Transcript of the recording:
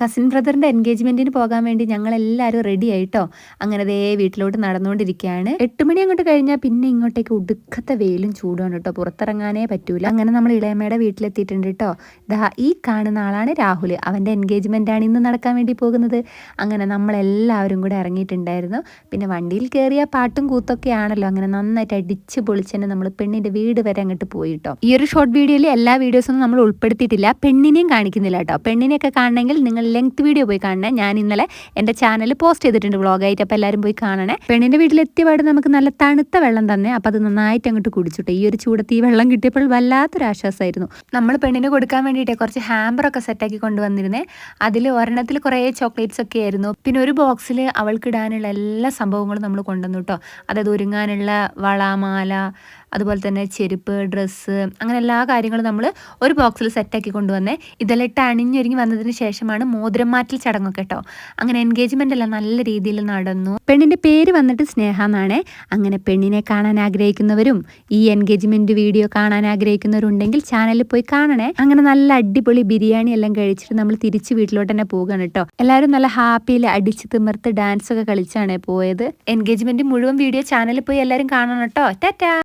Cousin ബ്രദറിന്റെ എൻഗേജ്മെന്റിന് പോകാൻ വേണ്ടി ഞങ്ങളെല്ലാവരും റെഡി ആയിട്ടോ. അങ്ങനെ ദേ വീട്ടിലോട്ട് നടന്നുകൊണ്ടിരിക്കുകയാണ്. 8 മണി അങ്ങോട്ട് കഴിഞ്ഞാൽ പിന്നെ ഇങ്ങോട്ടേക്ക് ഒടുക്കത്തെ വെയിലും ചൂടുമാണ് കേട്ടോ, പുറത്തിറങ്ങാനേ പറ്റൂല. അങ്ങനെ നമ്മൾ ഇളയമ്മയുടെ വീട്ടിലെത്തിയിട്ടുണ്ട് കേട്ടോ. ദാ ഈ കാണുന്ന ആളാണ് രാഹുൽ. അവൻ്റെ എൻഗേജ്മെന്റ് ആണ് ഇന്ന് നടക്കാൻ വേണ്ടി പോകുന്നത്. അങ്ങനെ നമ്മളെല്ലാവരും കൂടെ ഇറങ്ങിയിട്ടുണ്ടായിരുന്നു. പിന്നെ വണ്ടിയിൽ കയറിയ പാട്ടും കൂത്തൊക്കെ ആണല്ലോ. അങ്ങനെ നന്നായിട്ട് അടിച്ച് പൊളിച്ചന്നെ നമ്മൾ പെണ്ണിന്റെ വീട് വരെ അങ്ങോട്ട് പോയിട്ടോ. ഈ ഒരു ഷോർട്ട് വീഡിയോയിൽ എല്ലാ വീഡിയോസൊന്നും നമ്മൾ ഉൾപ്പെടുത്തിയിട്ടില്ല, പെണ്ണിനെയും കാണിക്കുന്നില്ല കേട്ടോ. പെണ്ണിനെയൊക്കെ കാണണമെങ്കിൽ നിങ്ങൾ ലെങ്ത് വീഡിയോ പോയി കാണണേ. ഞാൻ ഇന്നലെ എൻ്റെ ചാനലിൽ പോസ്റ്റ് ചെയ്തിട്ടുണ്ട് വ്ളോഗായിട്ട്, അപ്പോൾ എല്ലാവരും പോയി കാണണേ. പെണ്ണിൻ്റെ വീട്ടിലെത്തിയപാട് നമുക്ക് നല്ല തണുത്ത വെള്ളം തന്നെ, അപ്പോൾ അത് നന്നായിട്ട് അങ്ങോട്ട് കുടിച്ചിട്ട് ഈ ഒരു ചൂടത്ത് ഈ വെള്ളം കിട്ടിയപ്പോൾ വല്ലാത്തൊരു ആശ്വാസമായിരുന്നു. നമ്മൾ പെണ്ണിന് കൊടുക്കാൻ വേണ്ടിയിട്ട് കുറച്ച് ഹാമ്പറൊക്കെ സെറ്റാക്കി കൊണ്ടുവന്നിരുന്നേ. അതിൽ ഒരെണ്ണത്തിൽ കുറേ ചോക്ലേറ്റ്സ് ഒക്കെ ആയിരുന്നു. പിന്നെ ഒരു ബോക്സിൽ അവൾക്ക് ഇടാനുള്ള എല്ലാ സംഭവങ്ങളും നമ്മൾ കൊണ്ടുവന്നു കേട്ടോ. അതായത് ഒരുങ്ങാനുള്ള വള, മാല, അതുപോലെ തന്നെ ചെരുപ്പ്, ഡ്രസ്സ്, അങ്ങനെ എല്ലാ കാര്യങ്ങളും നമ്മൾ ഒരു ബോക്സിൽ സെറ്റാക്കി കൊണ്ടുവന്നേ. ഇതെല്ലാം ഇട്ട് അണിഞ്ഞൊരുങ്ങി വന്നതിന് ശേഷമാണ് മോതിരം മാറ്റൽ ചടങ്ങൊക്കെ കേട്ടോ. അങ്ങനെ എൻഗേജ്മെൻ്റ് എല്ലാം നല്ല രീതിയിൽ നടന്നു. പെണ്ണിൻ്റെ പേര് വന്നിട്ട് സ്നേഹ എന്നാണേ. അങ്ങനെ പെണ്ണിനെ കാണാൻ ആഗ്രഹിക്കുന്നവരും ഈ എൻഗേജ്മെൻറ്റ് വീഡിയോ കാണാൻ ആഗ്രഹിക്കുന്നവരുണ്ടെങ്കിൽ ചാനലിൽ പോയി കാണണേ. അങ്ങനെ നല്ല അടിപൊളി ബിരിയാണി എല്ലാം കഴിച്ചിട്ട് നമ്മൾ തിരിച്ച് വീട്ടിലോട്ട് തന്നെ പോകുകയാണ് കേട്ടോ. എല്ലാവരും നല്ല ഹാപ്പിയിൽ അടിച്ച് തിമിർത്ത് ഡാൻസൊക്കെ കളിച്ചാണ് പോയത്. എൻഗേജ്മെൻറ്റ് മുഴുവൻ വീഡിയോ ചാനലിൽ പോയി എല്ലാവരും കാണണം കേട്ടോ. ടാറ്റാ.